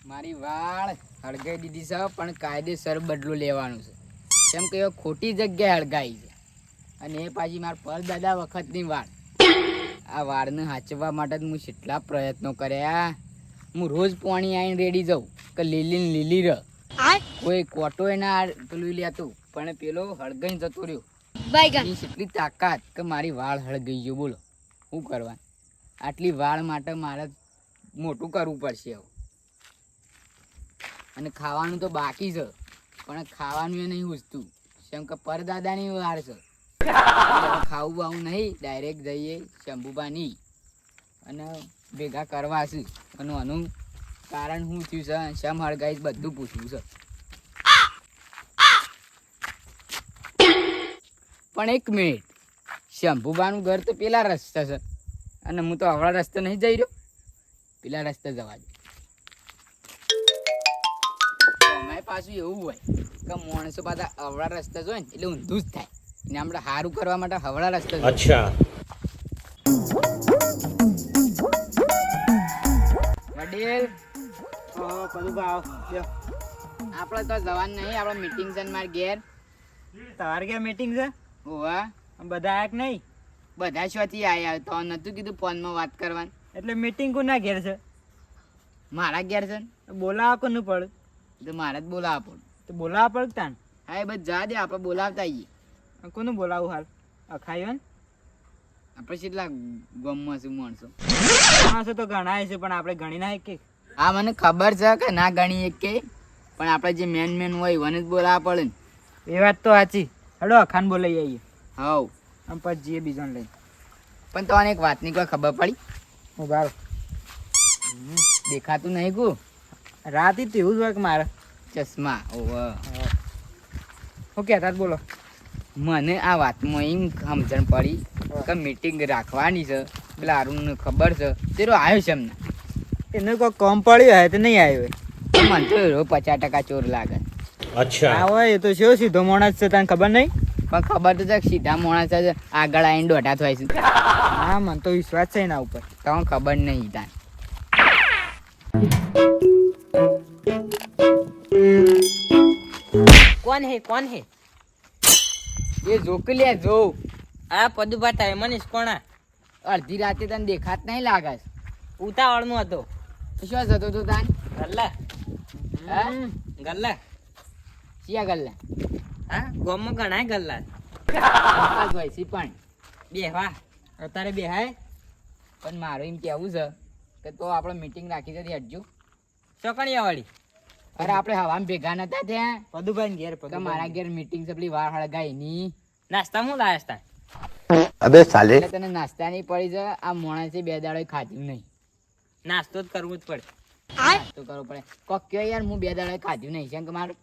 મારી વાળ હળગાઈ દીધી છે પણ કાયદેસર બદલો લેવાનો છે. કેમ કે ખોટી જગ્યાએ હળગાઈ છે અને એ પાછી મારા પરદાદા વખતની વાળ. આ વાળને સાચવવા માટે હું કેટલા પ્રયત્નો કર્યા. હું રોજ પાણી આવીને રેડી જાઉં કે લીલી ને લીલી રહ, કોઈ કોટો ના પેલું લેતું, પણ પેલો હળગાઈ જતો રહ્યો. એની કેટલી તાકાત કે મારી વાળ હળગાઈ ગયો. બોલો શું કરવા? આટલી વાળ માટે મારે મોટું કરવું પડશે હવે. અને ખાવાનું તો બાકી છે પણ ખાવાનું એ નહીં ઉજતું, કેમ કે પરદાદાની વાર છે. ખાવું બાવું નહીં, ડાયરેક્ટ જઈએ શંભુબાની અને ભેગા કરવા છે. અને આનું કારણ શું થયું છે, શમ હળગાઈ બધું પૂછવું છે. પણ એક મિનિટ, શંભુબાનું ઘર તો પેલા રસ્તા છે અને હું તો આવડા રસ્તે નહીં જઈ રહ્યો. પેલા રસ્તે જવા દે. પાછું એવું હોય કે માણસો પાછા અવળા રસ્તા જોઈ ને એટલે ઊંધું જ થાય. એને આપણે સારું કરવા માટે હવળા રસ્તા. અચ્છા વડીલ, આપણે તો જવાનું નહીં. આપણે મીટિંગ છે ને મારા ઘેર. તાર ક્યાં મીટિંગ છે? હોવા બધા આયા કે નહીં? બધા શોથી આયા? તો નતું કીધું ફોનમાં વાત કરવાની? એટલે મીટિંગ કોના ઘેર છે? મારા ઘેર છે. બોલાવા કોનું પડે? તો મારે જ બોલાવવા પડે. તો બોલાવા પડે તાન? હા એ બસ જા દે, આપણે બોલાવતા આવીએ. કોનું બોલાવું હાલ? અખાયું ને આપણે કેટલા ગમમાં છું માણસો? માણસો તો ઘણા છે પણ આપણે ગણી ના કે. હા મને ખબર છે કે ના ગણી એક કે, પણ આપણે જે મેન હોય એને જ બોલાવવા પડે ને. એ વાત તો સાચી. હેડો અખાન બોલાઈ આવીએ. હવ આમ પછી જઈએ બીજાને લઈને. પણ તો એક વાતની કોઈ ખબર પડી? હું બાર દેખાતું નહીં કુ? રાતે તો એવું જ હોય કે મારે ચશ્મા. ઓહો હું કહેતા બોલો. મને આ વાતમાં એમ સમજણ પડી કે મીટિંગ રાખવાની છે. પેલા અરુણને ખબર છે, તેરો આવ્યો છે એમને. એને કોઈ કોમ પડ્યું હોય તો નહીં આવ્યો હોય. મને તો એરો 50% ચોર લાગે. અચ્છા હા હોય, એ તો શું સીધો માણસ છે, તને ખબર નહીં? પણ ખબર તો છે સીધા માણસ છે, આગળ આવીને દોઢા થાય છે. હા મને તો વિશ્વાસ છે એના ઉપર. તમને ખબર નહીં તાન. કોણ હે? એ જોકલ્યા જો. આ પદુભા થાય મનીષ કોણા? અડધી રાતે તને દેખાત નહીં લાગે? ઉતાવળમાં હતો. શું જતો તું તાન? ગલ્લા. હા ગલ્લા. શિયા ગલ્લા? હા ગામમાં ઘણા ગલ્લા હોય છે પણ બેહવા અત્યારે બેહાય. પણ મારું એમ કેવું છે કે તો આપણે મીટિંગ રાખી હતી હટજો. ચોકણીયા વાળી. અરે આપણે હવામાં ભેગા નતા ત્યાં પદુભાઈ ઘેર? મારા ઘેર મીટિંગ છે, પેલી વાર હળગાઈ ની. નાસ્તા હું લાયા તા? અબે સાલે તને નાસ્તા ની પડી છે. આ માણસે 2 દાડો ખાધું નહીં. નાસ્તો જ કરવું જ પડે. નાસ્તો કરવો પડે. કોક કયો યાર, હું 2 દાડો ખાધું નહીં. કેમ કે મારું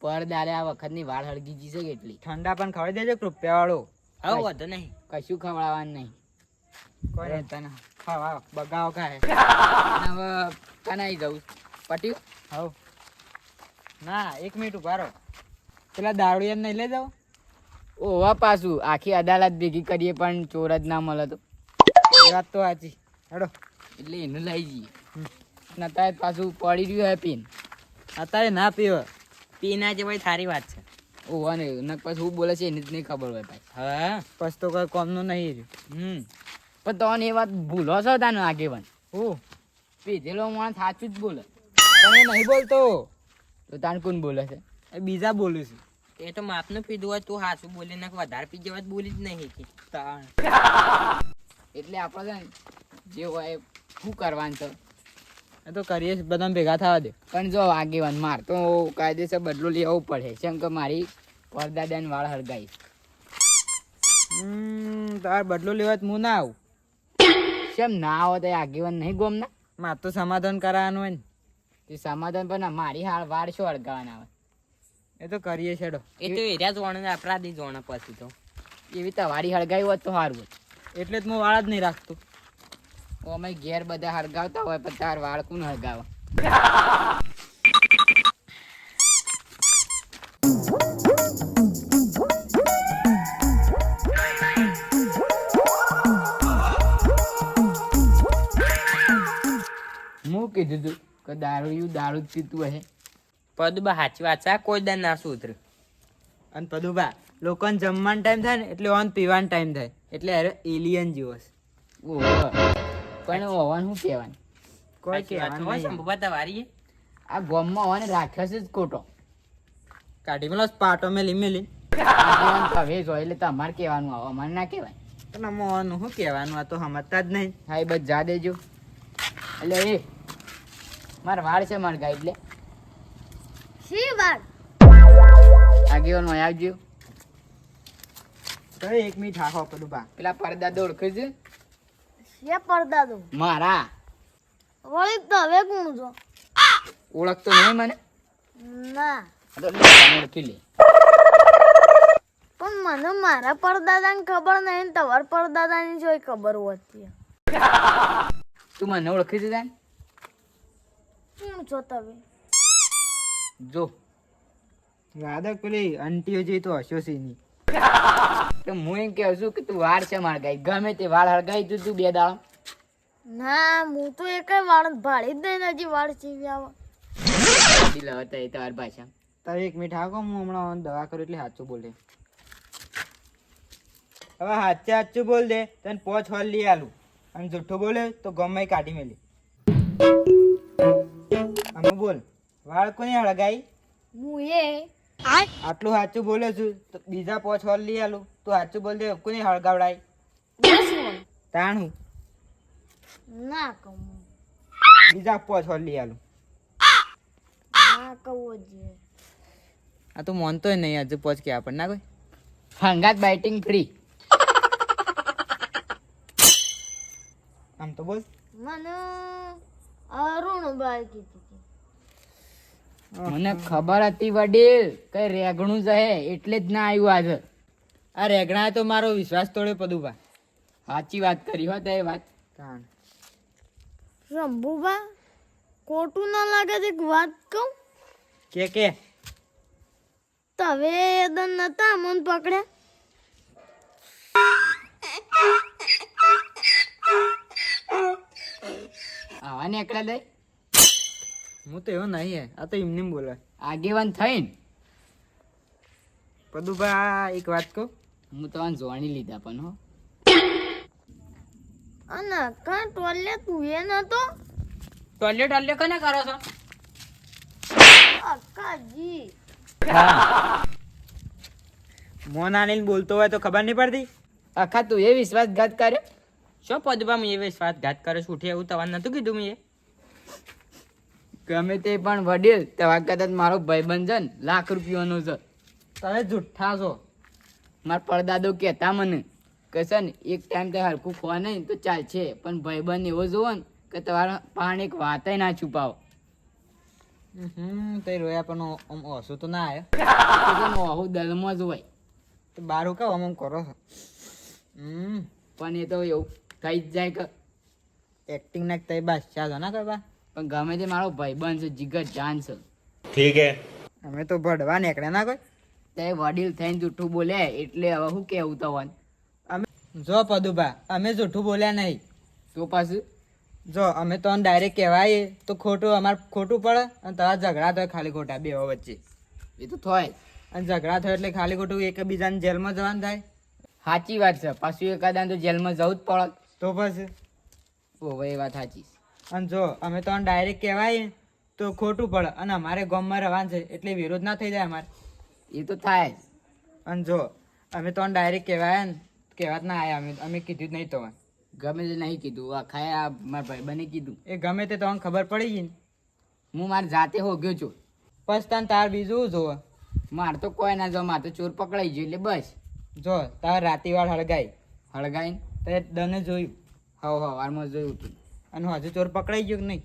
પર દાડે આ વખત ની વાળ હળગી ગઈ છે કેટલી. ઠંડા પણ ખવડાવી દેજો કૃપયા વાળો. હવે વધુ નહીં, કશું ખવડાવવાનું નહીં. કોઈ તને ખાવા બગાવો કાહે. હવે કનાઈ જવું પટ્યું? હવ ના 1 મિનિટ ઉભા રહો. પેલા દારૂડિયાને નહીં લઈ જાવ? ઓવા પાછું આખી અદાલત ભેગી કરીએ પણ ચોર જ ના મળે તો. એ વાત તો સાચી. હેડો એટલે એનું લઈ જઈએ. નતા પાછું પડી રહ્યું હે પીન. અત્યારે ના પીવો. પી ના જવાય સારી વાત છે. ઓવા ને પછી શું બોલે છે એને જ નહીં ખબર હોય ભાઈ. હા પછી તો કોઈ કોમનું નહીં રહ્યું. પણ તને એ વાત ભૂલો છો તાનો આગેવાન. હું પીધેલો માણસ સાચું જ બોલે. પણ એ નહીં બોલતો. તો તાન કોણ બોલે છે? એ બીજા બોલું છે. એ તો માપનું પીધું હોય તું હાચું બોલી નાખ. વધારે પી જવા બોલી જ નહીં. એટલે આપણે છે ને જે હોય શું કરવાનું છે એ તો કરીએ બધા ભેગા થવા દે. પણ જો આગેવાન માર તો કાયદેસર બદલો લેવો પડે. કેમ કે મારી પરદાદાને વાળ હળગાઈ. તાર બદલો લેવા હું ના આવું. કેમ ના આવો તો આગેવાન નહીં ગોમના? મારે તો સમાધાન કરાવવાનું હોય ને. તે સમાધાન પણ મારી વાળ શું હળગાવાના આવે? એ તો કરીએ છેડો. એ તો એરિયા જોવાનું અપરાધી જોવાના પછી તો. એવી તમારી હળગાવી હોત તો સારું હોત. એટલે જ હું વાળ જ નહીં રાખતો. અમે ઘેર બધા હળગાવતા હોય પણ તાર વાળ કોણ હળગાવે? કીધું તું કે દારૂ જ પીતું હશે. પદુબા સાચી વાત છે, આ કોઈ દાન ના સુધરે. અને પદુબા લોકોને જમવાનો ટાઈમ થાય ને એટલે ઓન પીવાનો ટાઈમ થાય, એટલે અરે એલિયન જેવો છે. ઓહો. પણ હોવાનું શું કહેવાનું? કોઈ કહેવાનું નહીં. શંભુબા તમારી આ ગામમાં હોવાને રાક્ષસ જ ખોટો. કાઢી મેલો પાટો મેલી હવે જો એટલે તમારે કહેવાનું આવે, અમારે ના કહેવાય. પણ આમાં શું કહેવાનું, આ તો સમજતા જ નહીં. હા એ બસ જા દેજો. એટલે એ મારા વાળ છે મારા ગાય એટલે શી વાત? આગેવાન માં આવજો. તો 1 મિનિટ હાખો પદુબા. પેલા પડદા ઓળખે છે શે પડદા તો મારા? વળી તો હવે કોણ છો? ઓળખતો નહીં મને? ના, આ તો લે, તને ઓળખી લે. પણ મને મારા પરદાદાની ખબર નહીં ને તમારા પરદાદાની જોઈ ખબર હોતી. તું મને ઓળખી છે તાન? કોણ છો તમે? જો વાદક પેલી આંટીઓ જેવી તો હસ્યો છે નહીં. તો હું એમ કહું છું કે તું વાળ છે મારા ગાય, ગમે તે વાળ હળગાઈ તું 2 દાડા. ના, હું તો એક વાળ ભાળી જ નહીં, હજી વાળ ચીવી આવે. દિલ હતા એ તમારી ભાષા. તારે 1 મિનિટ હાખો, હું હમણાં દવા કરું એટલે સાચું બોલે. હવે સાચું બોલ દે તને 5 હોલ લઈ આલું, અને જૂઠું બોલે તો ગમે કાઢી મેલી. અમે બોલ, વાળ કોને હળગાઈ? હું એ આટલું સાચું બોલે છું તો બીજા 5 હોલ લઈ આલું. તું સાચું બોલ દે, કોને હળગાવડાય? દસ વળ. તાણું ના કહું, બીજા 5 હોલ લઈ આલું. ના કહું જ. આ તો માનતોય નહીં, હજુ 5 કે આપણને ના કોઈ. હંગાત બાઇટિંગ ફ્રી. આમ તો બોલ. મને અરુણભાઈ કીધું હતું. મને ખબર હતી વડીલ કઈ રેગણું જ હે એટલે જ ના આવ્યું આજે. આ રેગણાએ તો મારો વિશ્વાસ તોડ્યો પદુભા. સાચી વાત કરી હો તે વાત. તાણ શંભુભા, ખોટું ના લાગે તો એક વાત કહું? કે તમે એદન નતા અમન પકડ્યા? આવા ને એકલા દઈ હું તો એવો નહીં હે, આ તો એમને બોલે. આગેવાન થઈને પદુભા એક વાત કહું, હું તો જોણી લીધા પણ હો. અને કાં ટોલે તું એ નતો? ટોયલેટ કને કરો છો? અક્કાજી મોન આનીને બોલતો હોય તો ખબર નહીં પડતી. આખા તું એ વિશ્વાસઘાત કર્યો? શું પદુભા મેં એ વિશ્વાસઘાત કરે છે? ઉઠે એવું તમારે નતું કીધું મેં? ગમે તે પણ વડીલ તેવા કદાચ મારો ભાઈબંધ છે ને લાખ રૂપિયાનો છે. તમે જુઠ્ઠા છો. મારા પડદાદો કહેતા મને કે છે ને એક ટાઈમ તે હરખું ખોવા નહીં તો ચાલશે, પણ ભાઈબંધ એવો જોવો ને કે તમારા પાણી એક વાતય ના છુપાવો. તે રોયા પણ આમ ઓછું તો ના આવ્યો. આવું દલમાં જ હોય. તો બારું કહો આમ કરો છો. પણ એ તો એવું થઈ જ જાય કે એક્ટિંગ ના તઈ બસ ચાલો ના કરવા. પણ ગમે તે મારો ભાઈબંધ છે, જીગર જાન છે. ठीक है અમે તો ભડવા નીકળ્યા ના કોઈ. તે વડીલ થઈને જૂઠું બોલે એટલે હવે શું કેવું તવાનું? અમે જો પદુભા અમે જૂઠું બોલ્યા નહીં. તો પાછું જો અમે તો ડાયરેક્ટ કહેવાય તો ખોટું અમારે ખોટું પડે, અને તારા ઝઘડા થાય ખાલી ખોટા બે વચ્ચે. એ તો થાય. અને ઝઘડા થાય એટલે ખાલી ખોટું એકબીજાને જેલમાં જવાનું થાય. સાચી વાત છે. પાછું એકાદા તો જેલમાં જવું જ પડે. તો પછી ઓહો એ વાત સાચી છે. અને જો અમે તો ડાયરેક્ટ કહેવાય તો ખોટું પડે, અને અમારે ગામમાં રહેવાનું છે એટલે વિરોધ ના થઈ જાય અમારે. એ તો થાય જ. અને જો અમે તો ડાયરેક્ટ કહેવાય ને કહેવાત ના આવ્યા, અમે કીધું જ નહીં તો. ગમે તે નહીં કીધું, આ ખાય આ મારા ભાઈબંધે કીધું. એ ગમે તે તમને ખબર પડી ગઈ ને. હું મારી જાતે હોગ્યો છું. પછી તને તાર બીજું જોવે. મારે તો કોઈ ના જો, મારે તો ચોર પકડાઈ ગયો એટલે બસ. જો તાર રાતીવાળ હળગાઈ હળગાઈને તે દને જોયું, વારમાં જોયું હતું. અને હજુ ચોર પકડાઈ ગયો કે નહીં?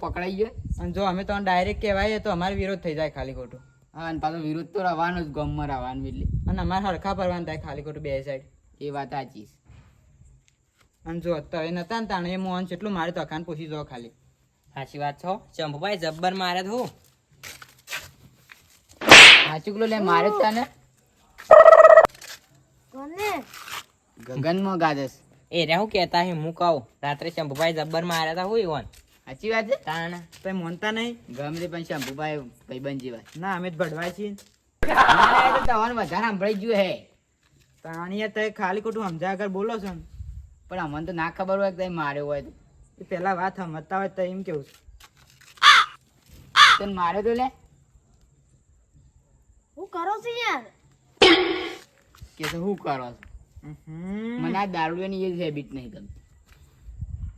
પકડાઈ ગયો. અને જો અમે તો ડાયરેક્ટ કહેવાય તો અમારે વિરોધ થઈ જાય ખાલી ખોટું. હા અને પાછો વિરોધ તો રહેવાનો જ, ગામમાં રહેવાનું એટલે. અને અમારે હરખા પરવાનું થાય ખાલી ખોટું બે સાઈડ. એ વાત સાચી છે. અને જો તમે નતા ને તાણે એ મોહન જેટલું મારે તો અખાને પૂછી જો ખાલી. સાચી વાત છો ચંપુભાઈ જબ્બર મારે તો સાચું કિલો લે મારે જ તને કોને? ગગનમાં ગાજસ. એ રે હું કહેતા હે હું કહું રાત્રે ચંપુભાઈ જબ્બર માર્યા હતા હું ઈવન સાચી વાત છે. તાણ તમે મોનતા નહીં? ગમે તે પણ શંભુભાઈ ભાઈબંધ જેવા. ના અમે જ ભડવાય છીએ. ના, એ તો તમારું વધારે સાંભળી ગયું હે. તાણીએ તે ખાલી ખોટું સમજાય આગળ બોલો છો ને. પણ અમને તો ના ખબર હોય કે તમે માર્યો હોય તો. એ પેલા વાત સમજતા હોય તો એમ કેવું છે. તને માર્યો તો લે હું કરો છો યાર? કે તો શું કરો છો? હમ. મને આ દારૂની એ હેબિટ નહીં ગમતી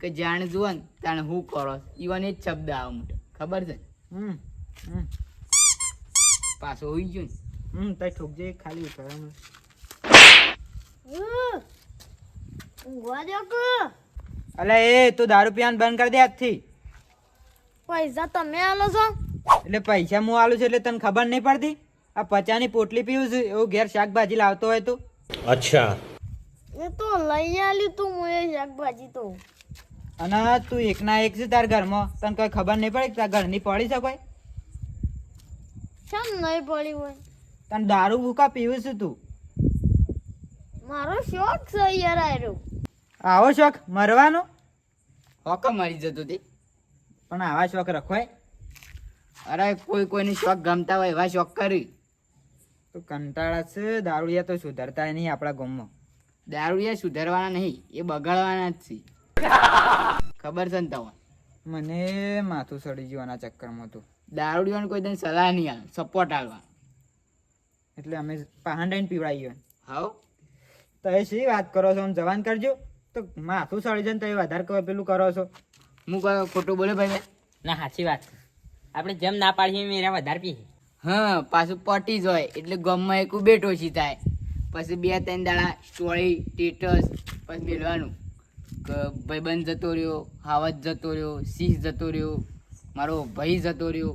કે જાણ જુઓ ને તાણે હું કરો છો. ઈવન એ જ શબ્દ આવે મોટો ખબર છે. હમ. હમ. પાછો હોઈ ગયો ને. તઈ ઠોકજે ખાલી ઉતારવાનું. ઊંઘવા દો કે અલે એ તું દારૂ પીવાનું બંધ કરી દે આજથી. પૈસા તમે આલો છો? એટલે પૈસા હું આલું છું એટલે તને ખબર નહીં પડતી? આ 50 ની પોટલી પીવું છું એવું ઘેર શાકભાજી લાવતો હોય તો. એ તો લઈ આલ્યું તું હું એ શાકભાજી તો. અને તું એકના એક છે તાર ઘરમાં, તને કઈ ખબર નહીં પડે કે તાર ઘરની પડી છે કોઈ? કેમ નહીં પડી હોય? તને દારૂ ભૂકા પીવું છું તું? મારો શોખ છે યાર આયરો. આવો શોખ મરવાનો? હોકા મરી જતો તે. પણ આવા શોખ રખવાય? અરે કોઈ કોઈને શોખ ગમતા હોય એવા શોખ કરી. તો કંટાળા છે દારૂડિયા તો સુધરતા નહીં આપણા ગામમાં. દારૂડિયા સુધારવાના નહીં, એ બગાડવાના જ છે. ખબર છે ને તમને? મને માથું સડી ગયું આના ચક્કરમાં તો. દારૂડિયાને કોઈ તને સલાહ નહીં આવે, સપોર્ટ આલવા. એટલે અમે પહાંડાઈને પીવડાવીએ. હાવ તો એ શી વાત કરો છો? આમ જવાન કરજો. તો માથું સડી જાય ને તો એ વધારે પેલું કરો છો. હું કોઈ ખોટું બોલે ભાઈ? ના સાચી વાત છે. આપણે જેમ ના પાડીએ એમ એરા વધારે પીએ. હા, પાછું પટી જ હોય એટલે ગમમાં એક બેટ ઓછી થાય. પછી 2-3 દાડા સ્ટોરી સ્ટેટસ પછી મેળવાનું કે ભાઈબંધ જતો રહ્યો, હાવત જતો રહ્યો, સિંહ જતો રહ્યો, મારો ભાઈ જતો રહ્યો.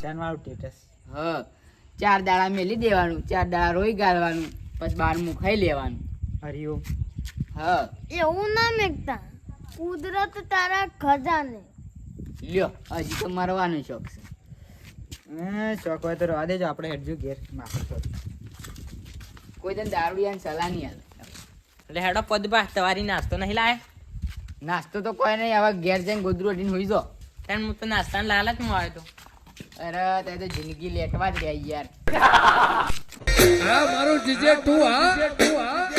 શાનવાળું સ્ટેટસ. હા, 4 દાડા મેલી દેવાનું, 4 દાડા રોઈ ગાળવાનું, પછી 12મું ખાઈ લેવાનું. હરિઓમ. હા એવું ના મેકતા. કુદરત તારા ખજાને. લ્યો, હજી તો મરવાનો શોખ છે. શોખ હોય તો રવા દેજો, આપણે હેડજો ઘેર. માથું સડી. કોઈ તને દારૂડિયાની સલાહ નહીં આવે. એટલે હેડો પદબા સવારી નાસ્તો નહીં લાવે. નાસ્તો તો કોઈ નહીં, હવે ઘેર જઈને ગોદરું અડીને હોઈ જાઓ. તાણ હું તો નાસ્તાને લાલચમાં આવ્યો તો. અરે તે તો જિંદગી લેટવા જ ગયા યાર. હા મારું જીજે તું હા